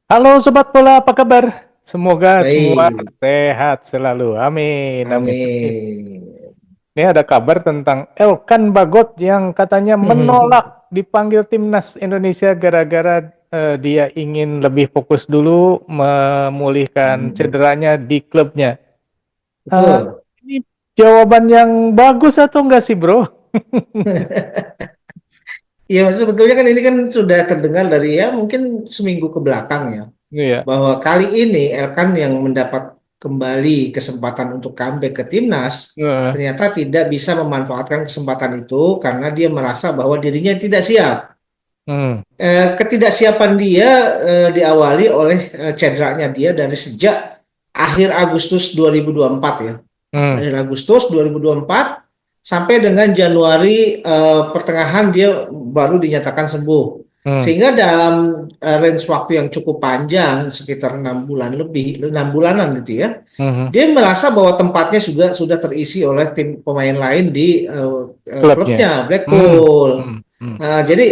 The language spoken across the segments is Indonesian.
Halo Sobat Bola, apa kabar? Semoga semua Baik, sehat selalu. Amin, amin, amin. amin. Ini ada kabar tentang Elkan Bagot yang katanya menolak dipanggil timnas Indonesia gara-gara dia ingin lebih fokus dulu memulihkan cederanya di klubnya. Eh, Betul. ini jawaban yang bagus atau enggak sih, Bro? Ya, sebetulnya kan ini kan sudah terdengar dari ya mungkin seminggu ke belakang ya, Iya. bahwa kali ini Elkan yang mendapat kembali kesempatan untuk comeback ke timnas, Heeh. ternyata tidak bisa memanfaatkan kesempatan itu karena dia merasa bahwa dirinya tidak siap. Hmm. Ketidaksiapan dia diawali oleh cederanya dia dari sejak akhir Agustus 2024 ya. Hmm. Akhir Agustus 2024 sampai dengan Januari pertengahan dia baru dinyatakan sembuh. Hmm. Sehingga dalam range waktu yang cukup panjang sekitar 6 bulan lebih, 6 bulanan gitu ya, Hmm. dia merasa bahwa tempatnya sudah terisi oleh tim pemain lain di Klubnya. klubnya Hmm. Blackpool. Hmm. Hmm. Jadi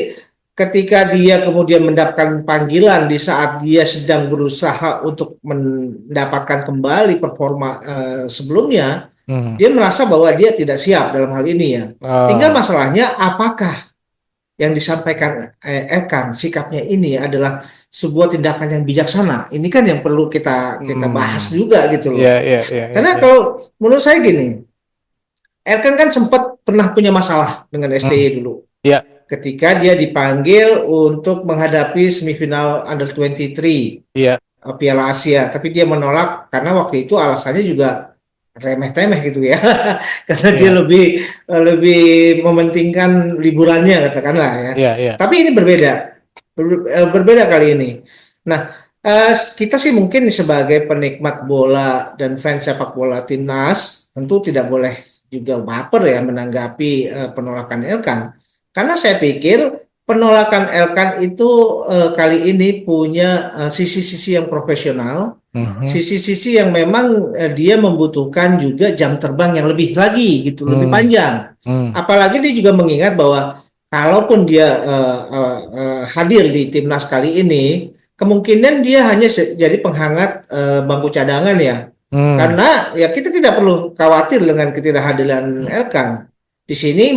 ketika dia kemudian mendapatkan panggilan di saat dia sedang berusaha untuk mendapatkan kembali performa sebelumnya, Hmm. dia merasa bahwa dia tidak siap dalam hal ini ya. Tinggal Oh. masalahnya apakah yang disampaikan Elkan sikapnya ini adalah sebuah tindakan yang bijaksana. Ini kan yang perlu kita bahas Hmm. juga gitu Ya, loh. ya, ya, ya, Karena ya. kalau menurut saya gini, Elkan kan sempat pernah punya masalah dengan Hmm. STY dulu. Ya, Ketika dia dipanggil untuk menghadapi semifinal Under 23 ya, Piala Asia, tapi dia menolak karena waktu itu alasannya juga remeh-temeh gitu ya. Karena dia ya, lebih mementingkan liburannya katakanlah ya. ya, ya. Tapi ini berbeda kali ini. Nah, kita sih mungkin sebagai penikmat bola dan fans sepak bola timnas tentu tidak boleh juga baper ya menanggapi penolakan Elkan. Karena saya pikir penolakan Elkan itu kali ini punya sisi-sisi yang profesional, Mhm. sisi-sisi yang memang dia membutuhkan juga jam terbang yang lebih lagi gitu, lebih Hmm. panjang. Hmm. Apalagi dia juga mengingat bahwa kalaupun dia hadir di timnas kali ini, kemungkinan dia hanya jadi penghangat bangku cadangan ya. Hmm. Karena ya kita tidak perlu khawatir dengan ketidakhadiran Elkan. Di sini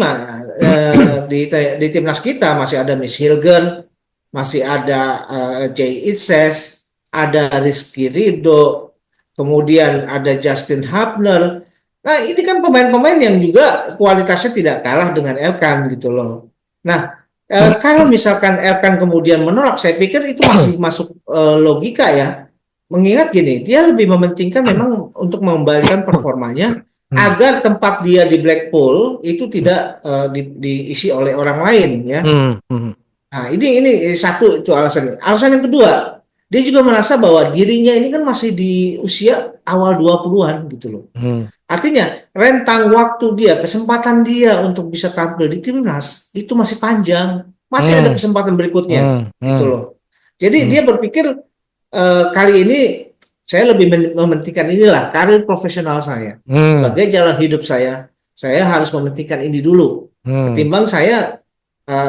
di timnas kita masih ada Miss Hilger, masih ada Jay Itzes, ada Rizky Ridho, kemudian ada Justin Hubner. Nah, ini kan pemain-pemain yang juga kualitasnya tidak kalah dengan Elkan gitu loh. Nah, kalau misalkan Elkan kemudian menolak, saya pikir itu masih masuk logika ya. Mengingat gini, dia lebih mementingkan memang untuk mengembalikan performanya Hmm. agar tempat dia di Blackpool itu tidak diisi oleh orang lain ya. Hmm. Hmm. Nah, ini satu itu alasannya. Alasan yang kedua, dia juga merasa bahwa dirinya ini kan masih di usia awal 20-an gitu loh. Hmm. Artinya, rentang waktu dia, kesempatan dia untuk bisa tampil di timnas itu masih panjang. Masih ada Hmm. kesempatan berikutnya Hmm. gitu Hmm. loh. Jadi Hmm. dia berpikir kali ini saya lebih mementingkan inilah karir profesional saya. Hmm. Sebagai jalan hidup saya harus mementingkan ini dulu. Hmm. Ketimbang saya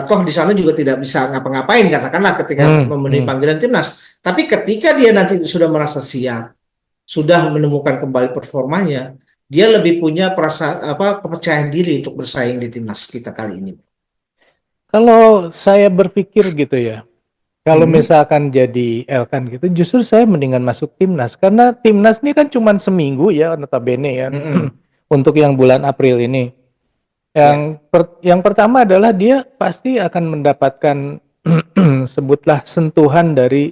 toh di sana juga tidak bisa ngapa-ngapain katakanlah ketika Hmm. memenuhi Hmm. panggilan timnas. Tapi ketika dia nanti sudah merasa siap, sudah menemukan kembali performanya, dia lebih punya kepercayaan diri untuk bersaing di timnas kita kali ini. Kalau saya berpikir gitu ya, kalau Hmm. misalkan jadi Elkan gitu, justru saya mendingan masuk timnas karena timnas ini kan cuma seminggu ya, notabene ya, Hmm. untuk yang bulan April ini. Ya, Yang pertama adalah dia pasti akan mendapatkan sebutlah sentuhan dari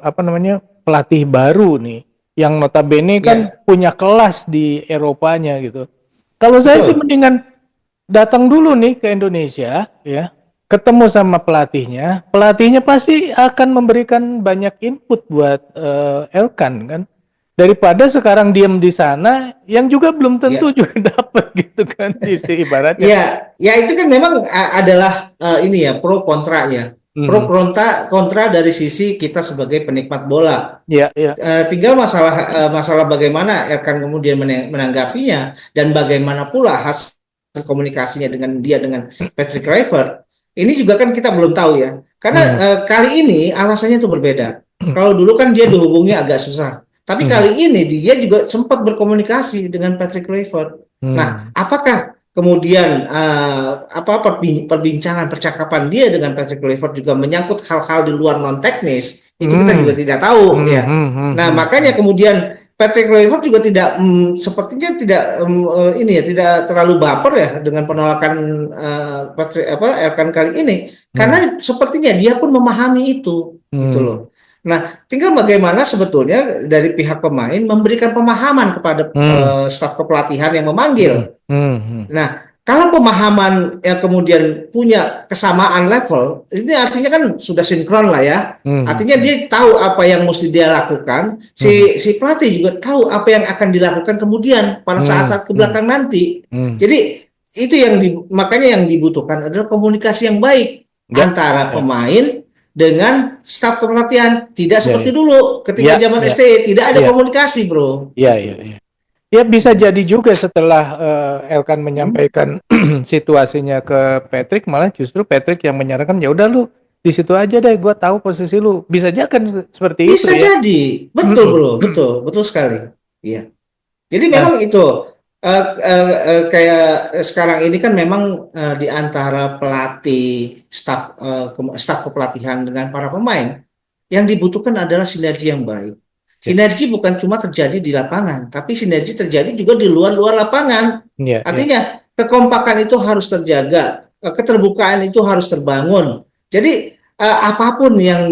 apa namanya pelatih baru nih, yang notabene kan ya, punya kelas di Eropanya gitu. Kalau saya sih betul. mendingan datang dulu nih ke Indonesia ya, ketemu sama pelatihnya. Pelatihnya pasti akan memberikan banyak input buat Elkan kan. Daripada sekarang diem di sana yang juga belum tentu Ya, juga dapat gitu kan isi ibaratnya. ya itu kan memang adalah ini ya pro kontranya. Pro Mhm. kontra dari sisi kita sebagai penikmat bola. Ya, ya. Tinggal masalah bagaimana akan kemudian menanggapinya dan bagaimana pula hasil komunikasinya dengan Patrick Kluivert. Ini juga kan kita belum tahu ya. Karena kali ini alasannya tuh berbeda. Kalau dulu kan dia dihubungi agak susah, tapi kali ini dia juga sempat berkomunikasi dengan Patrick Kluivert. Nah, apakah kemudian perbincangan percakapan dia dengan Patrick Kluivert juga menyangkut hal-hal di luar non teknis? Itu kita juga tidak tahu ya. Nah, makanya kemudian Patrick Kluivert juga tidak sepertinya tidak tidak terlalu baper ya dengan penolakan Elkan kali ini, karena sepertinya dia pun memahami itu gitu loh. Nah, tinggal bagaimana sebetulnya dari pihak pemain memberikan pemahaman kepada staf kepelatihan yang memanggil. Nah, kalau pemahaman yang kemudian punya kesamaan level, ini artinya kan sudah sinkron lah ya. Artinya dia tahu apa yang mesti dia lakukan, si pelatih juga tahu apa yang akan dilakukan kemudian pada saat-saat ke belakang nanti. Jadi itu makanya yang dibutuhkan adalah komunikasi yang baik antara pemain dengan staf kepelatihan. Tidak seperti dulu ketika zaman STY tidak ada komunikasi, bro. Iya. Ya bisa jadi juga setelah Elkan menyampaikan situasinya ke Patrick, malah justru Patrick yang menyarankan ya udah lu di situ aja deh, gue tahu posisi lu. Bisa aja kan seperti bisa itu ya. Bisa jadi, betul bro, betul sekali. Iya. Jadi memang itu kayak sekarang ini kan memang di antara pelatih, staf kepelatihan dengan para pemain yang dibutuhkan adalah sinergi yang baik. Sinergi bukan cuma terjadi di lapangan, tapi sinergi terjadi juga di luar lapangan. Artinya kekompakan itu harus terjaga, keterbukaan itu harus terbangun. Jadi apapun yang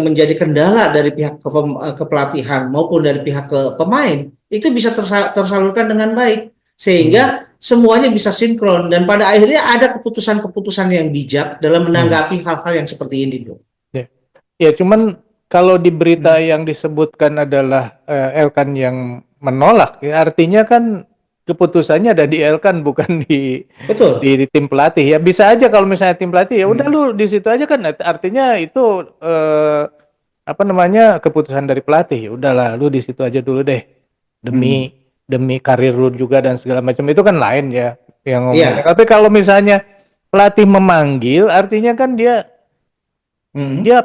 menjadi kendala dari pihak kepelatihan maupun dari pihak pemain itu bisa tersalurkan dengan baik sehingga semuanya bisa sinkron dan pada akhirnya ada keputusan-keputusan yang bijak dalam menanggapi hal-hal yang seperti ini, bro. Ya, cuman kalau di berita yang disebutkan adalah Elkan yang menolak, ya artinya kan keputusannya ada di Elkan bukan di tim pelatih. Ya bisa aja kalau misalnya tim pelatih ya udah lu di situ aja kan, artinya itu keputusan dari pelatih. Ya udahlah lu di situ aja dulu deh demi karir lu juga dan segala macam, itu kan lain ya yang ngomong. Tapi kalau misalnya pelatih memanggil, artinya kan dia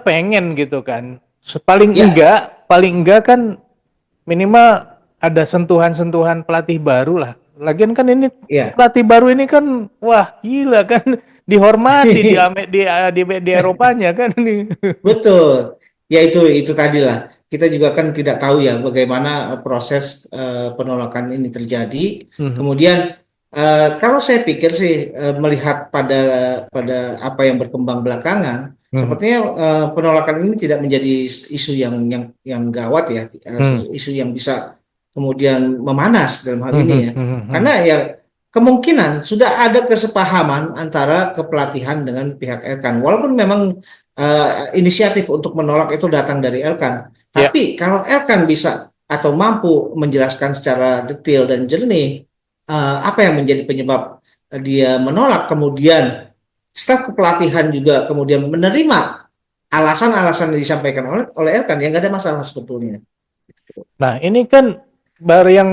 pengen gitu kan. Paling enggak kan minimal ada sentuhan-sentuhan pelatih baru lah. Lagian kan ini pelatih baru ini kan wah gila kan, dihormati di Eropanya kan ini. Betul. Ya itu tadi lah. Kita juga kan tidak tahu ya bagaimana proses penolakan ini terjadi. Kemudian kalau saya pikir sih melihat pada apa yang berkembang belakangan, sepertinya penolakan ini tidak menjadi isu yang gawat ya, isu yang bisa kemudian memanas dalam hal ini ya. Karena ya kemungkinan sudah ada kesepahaman antara kepelatihan dengan pihak Elkan. Walaupun memang inisiatif untuk menolak itu datang dari Elkan. Tapi kalau Elkan bisa atau mampu menjelaskan secara detail dan jernih apa yang menjadi penyebab dia menolak, kemudian staf kepelatihan juga kemudian menerima alasan-alasan yang disampaikan oleh Elkan, yang nggak ada masalah sebetulnya. Nah ini kan baru yang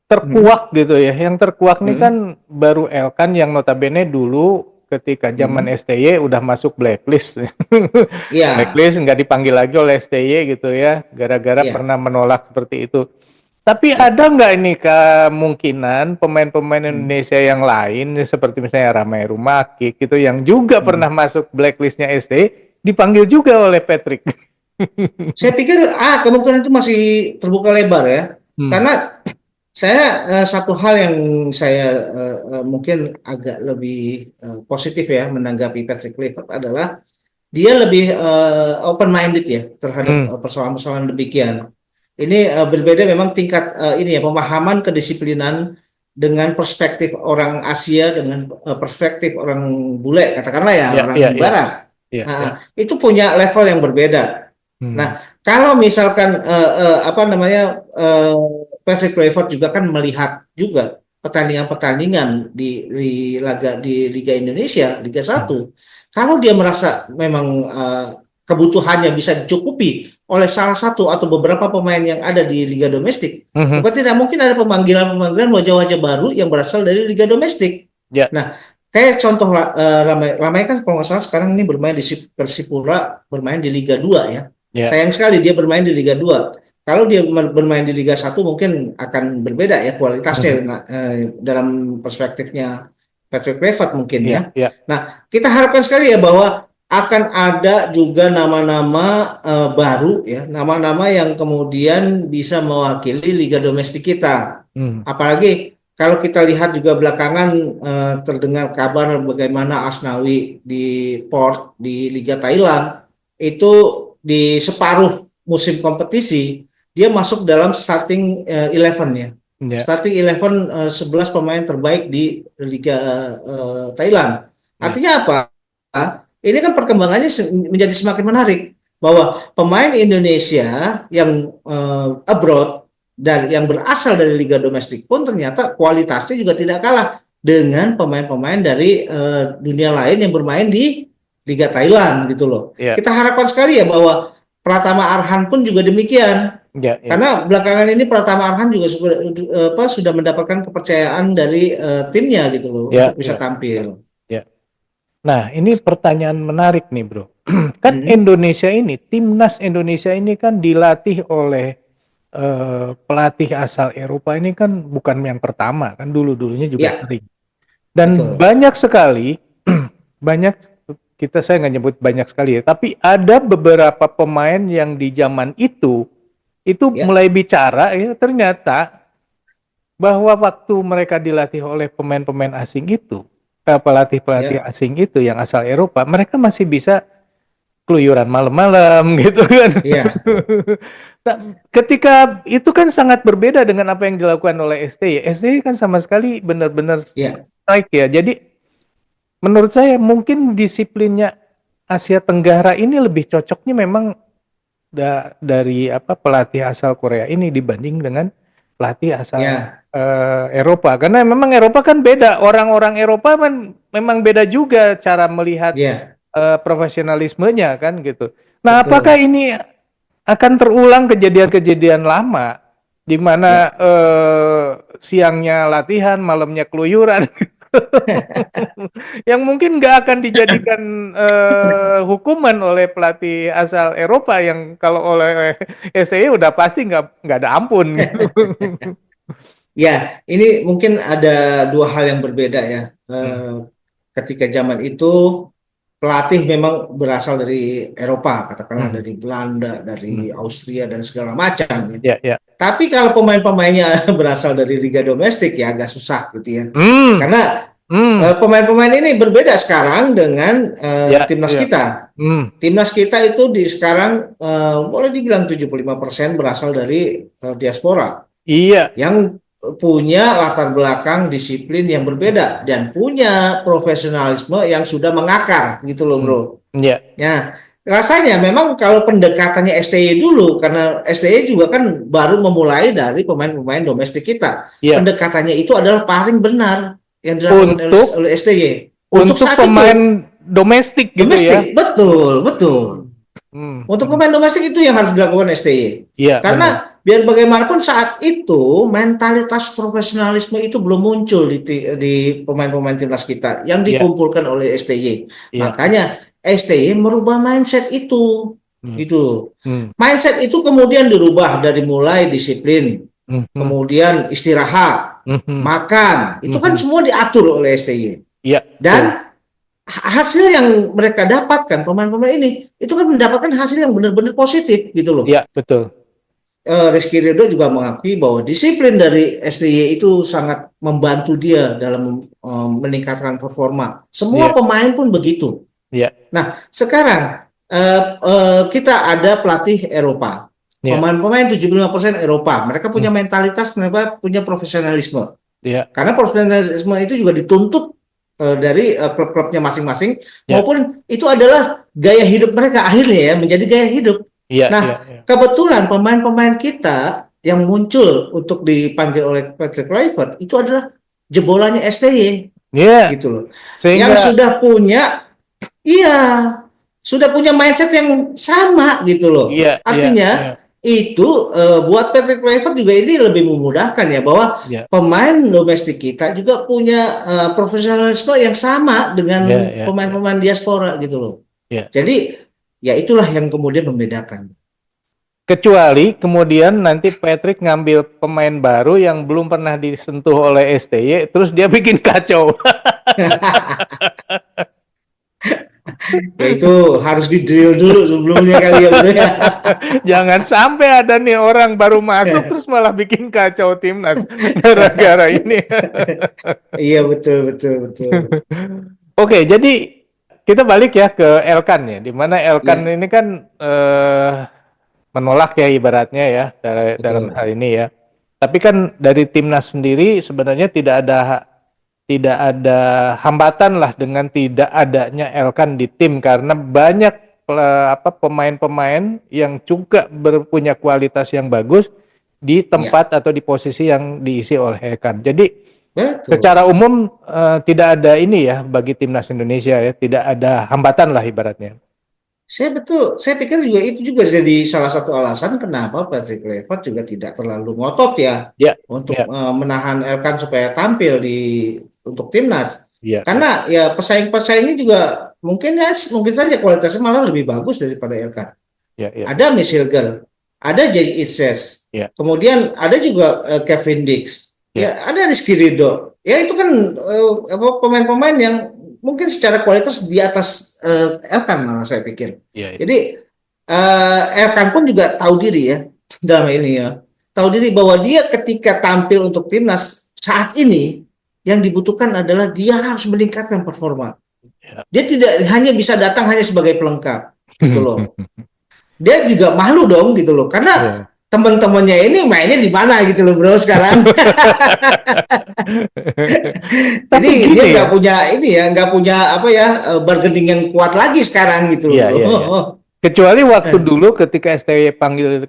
terkuak gitu ya, yang terkuak ini kan baru Elkan yang notabene dulu ketika zaman STY udah masuk blacklist. Blacklist, nggak dipanggil lagi oleh STY gitu ya, gara-gara pernah menolak seperti itu. Tapi ada nggak ini kemungkinan pemain-pemain Indonesia yang lain seperti misalnya Ramai Rumakik gitu yang juga pernah masuk blacklistnya STY dipanggil juga oleh Patrick? Saya pikir kemungkinan itu masih terbuka lebar ya. Karena saya satu hal yang saya mungkin agak lebih positif ya menanggapi Patrick Kluivert adalah dia lebih open minded ya terhadap persoalan-persoalan demikian. Ini berbeda memang tingkat pemahaman kedisiplinan dengan perspektif orang Asia dengan perspektif orang bule katakanlah ya, orang Barat. Itu punya level yang berbeda. Nah, kalau misalkan Patrick Kluivert juga kan melihat juga pertandingan-pertandingan di Liga Indonesia, Liga 1. Kalau dia merasa memang kebutuhannya bisa dicukupi oleh salah satu atau beberapa pemain yang ada di Liga Domestik, bukan tidak mungkin ada pemanggilan wajah-wajah baru yang berasal dari Liga Domestik. Nah, Kayak contoh Lamai kan kalau nggak salah sekarang ini bermain di Persipura, bermain di Liga 2 ya. Ya. Sayang sekali dia bermain di Liga 2. Kalau dia bermain di Liga 1 mungkin akan berbeda ya kualitasnya dalam perspektifnya Patrick Kluivert mungkin ya. Ya. Nah, kita harapkan sekali ya bahwa akan ada juga nama-nama baru ya, nama-nama yang kemudian bisa mewakili liga domestik kita. Apalagi kalau kita lihat juga belakangan terdengar kabar bagaimana Asnawi di Port di Liga Thailand itu di separuh musim kompetisi dia masuk dalam starting 11 ya. Starting 11 11 pemain terbaik di Liga Thailand. Artinya apa? Ini kan perkembangannya menjadi semakin menarik bahwa pemain Indonesia yang abroad dan yang berasal dari liga domestik pun ternyata kualitasnya juga tidak kalah dengan pemain-pemain dari dunia lain yang bermain di Liga Thailand gitu loh. Kita harapkan sekali ya bahwa Pratama Arhan pun juga demikian. Karena belakangan ini Pratama Arhan juga sudah mendapatkan kepercayaan dari timnya gitu loh untuk bisa tampil. Nah, ini pertanyaan menarik nih, Bro. Kan Indonesia ini, timnas Indonesia ini kan dilatih oleh pelatih asal Eropa ini kan bukan yang pertama, kan dulunya juga sering. Dan banyak sekali, saya nggak nyebut banyak sekali ya, tapi ada beberapa pemain yang di zaman itu mulai bicara ya ternyata bahwa waktu mereka dilatih oleh pemain-pemain asing itu, pelatih-pelatih asing itu yang asal Eropa, mereka masih bisa keluyuran malam-malam gitu kan. Nah, ketika itu kan sangat berbeda dengan apa yang dilakukan oleh STY. STY kan sama sekali benar-benar strike ya. Jadi menurut saya mungkin disiplinnya Asia Tenggara ini lebih cocoknya memang dari pelatih asal Korea ini dibanding dengan pelatih asal Eropa. Karena memang Eropa kan beda. Orang-orang Eropa kan memang beda juga cara melihat profesionalismenya kan gitu. Nah, apakah ini akan terulang kejadian-kejadian lama di mana siangnya latihan, malamnya keluyuran, yang mungkin nggak akan dijadikan hukuman oleh pelatih asal Eropa yang kalau oleh STY udah pasti nggak ada ampun gitu. Ya, ini mungkin ada dua hal yang berbeda ya. Ketika zaman itu pelatih memang berasal dari Eropa, katakanlah dari Belanda, dari Austria dan segala macam. Tapi kalau pemain-pemainnya berasal dari liga domestik ya agak susah gitu ya. Karena pemain-pemain ini berbeda sekarang dengan timnas kita. Timnas kita itu sekarang boleh dibilang 75% berasal dari diaspora. Yang punya latar belakang disiplin yang berbeda dan punya profesionalisme yang sudah mengakar gitu loh bro. Ya, rasanya memang kalau pendekatannya STY dulu karena STY juga kan baru memulai dari pemain-pemain domestik kita. Pendekatannya itu adalah paling benar yang dilakukan oleh STY untuk pemain domestik gitu ya. Betul. Untuk pemain domestik itu yang harus dilakukan STY. Karena biar bagaimanapun saat itu mentalitas profesionalisme itu belum muncul di pemain-pemain timnas kita yang dikumpulkan oleh STY. Makanya STY merubah mindset itu. Gitu. Mindset itu kemudian dirubah dari mulai disiplin, kemudian istirahat, makan. Itu kan semua diatur oleh STY. Dan hasil yang mereka dapatkan pemain-pemain ini itu kan mendapatkan hasil yang benar-benar positif gitu loh. Iya, betul. Rizky Ridho juga mengakui bahwa disiplin dari STY itu sangat membantu dia dalam meningkatkan performa. Semua pemain pun begitu. Nah, sekarang kita ada pelatih Eropa. Pemain-pemain 75% Eropa. Mereka punya mentalitas, mereka punya profesionalisme. Karena profesionalisme itu juga dituntut dari klub-klubnya masing-masing maupun itu adalah gaya hidup mereka akhirnya ya menjadi gaya hidup. Kebetulan pemain-pemain kita yang muncul untuk dipanggil oleh Patrick Kluivert itu adalah jebolannya STY gitu loh. Yang sudah punya mindset yang sama gitu loh. Artinya itu buat Patrick Kluivert juga ini lebih memudahkan ya, bahwa Ya, pemain domestik kita juga punya profesionalisme yang sama ya, dengan ya, ya, pemain-pemain diaspora gitu loh. ya. Jadi ya itulah yang kemudian membedakan. Kecuali kemudian nanti Patrick ngambil pemain baru yang belum pernah disentuh oleh STY, terus dia bikin kacau. Ya itu harus di drill dulu sebelumnya kali ya bro ya. Jangan sampai ada nih orang baru masuk terus malah bikin kacau timnas gara-gara ini. Iya betul betul betul. Oke, jadi kita balik ya ke Elkan ya, di mana Elkan Ya ini kan menolak ya ibaratnya ya dalam betul. hal ini ya. Tapi kan dari timnas sendiri sebenarnya tidak ada hambatan lah dengan tidak adanya Elkan di tim karena banyak pemain-pemain yang juga punya kualitas yang bagus di Ya tempat atau di posisi yang diisi oleh Elkan. Jadi betul. secara umum tidak ada ini ya bagi timnas Indonesia ya, tidak ada hambatan lah ibaratnya. Saya pikir juga itu juga jadi salah satu alasan kenapa Patrick Kluivert juga tidak terlalu ngotot ya Ya, untuk ya, menahan Elkan supaya tampil untuk timnas. ya, ya, Karena ya pesaing-pesaingnya juga mungkin saja kualitasnya malah lebih bagus daripada Elkan. ya, ya, Ada Miss Hilger, ada Jay Itzes, ya, kemudian ada juga Kevin Dix, ya, ya ada Rizky Ridho. Ya itu kan pemain-pemain yang mungkin secara kualitas di atas Elkan malah saya pikir. ya, ya. Jadi Elkan pun juga tahu diri ya dalam ini ya. Tahu diri bahwa dia ketika tampil untuk timnas saat ini yang dibutuhkan adalah dia harus meningkatkan performa. Ya. Dia tidak hanya bisa datang hanya sebagai pelengkap gitu loh. Dia juga malu dong gitu loh, karena Ya. teman-temannya ini mainnya di mana gitu loh bro sekarang. Jadi Tapi dia gini nggak ya, punya ini ya, nggak punya apa ya, bargaining yang kuat lagi sekarang gitu loh iya, bro. iya, iya. Kecuali waktu dulu ketika STY panggil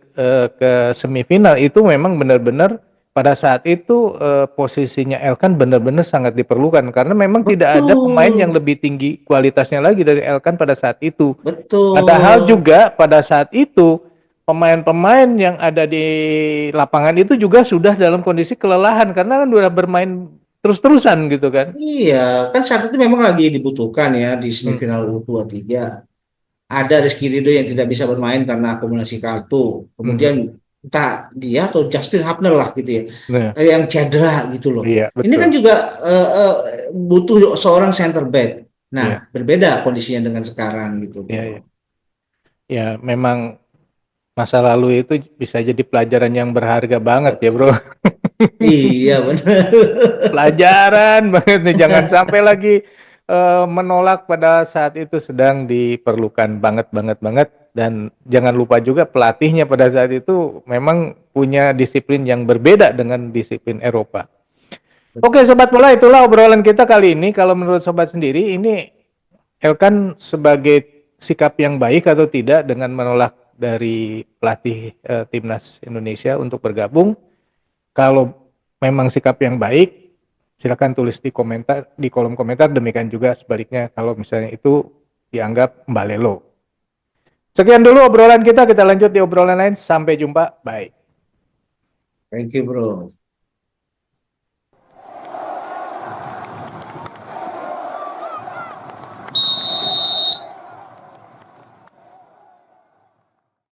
ke semifinal itu memang benar-benar pada saat itu posisinya Elkan benar-benar sangat diperlukan karena memang tidak ada pemain yang Betul, lebih tinggi kualitasnya lagi dari Elkan pada saat itu. Padahal betul. juga pada saat itu pemain-pemain yang ada di lapangan itu juga sudah dalam kondisi kelelahan karena kan sudah bermain terus-terusan gitu kan. Iya, kan saat itu memang lagi dibutuhkan ya di Hmm. semifinal U23. Ada Rizky Ridho yang tidak bisa bermain karena akumulasi kartu. Hmm. Kemudian entah dia atau Justin Hubner lah gitu ya, Nah, yang cedera gitu loh. iya Ini betul. kan juga butuh seorang center back. Nah, Iya, berbeda kondisinya dengan sekarang gitu, iya, bro. iya. Ya, memang masa lalu itu bisa jadi pelajaran yang berharga banget ya, Bro. Betul. Iya, benar. Pelajaran banget nih, jangan sampai lagi menolak pada saat itu sedang diperlukan banget banget banget dan jangan lupa juga pelatihnya pada saat itu memang punya disiplin yang berbeda dengan disiplin Eropa. Oke, sobat bola, itulah obrolan kita kali ini. Kalau menurut sobat sendiri, ini Elkan sebagai sikap yang baik atau tidak dengan menolak dari pelatih timnas Indonesia untuk bergabung? Kalau memang sikap yang baik, silakan tulis di komentar di kolom komentar. Demikian juga sebaliknya kalau misalnya itu dianggap mbalelo. Sekian dulu obrolan kita lanjut di obrolan lain. Sampai jumpa. Bye. Thank you, bro.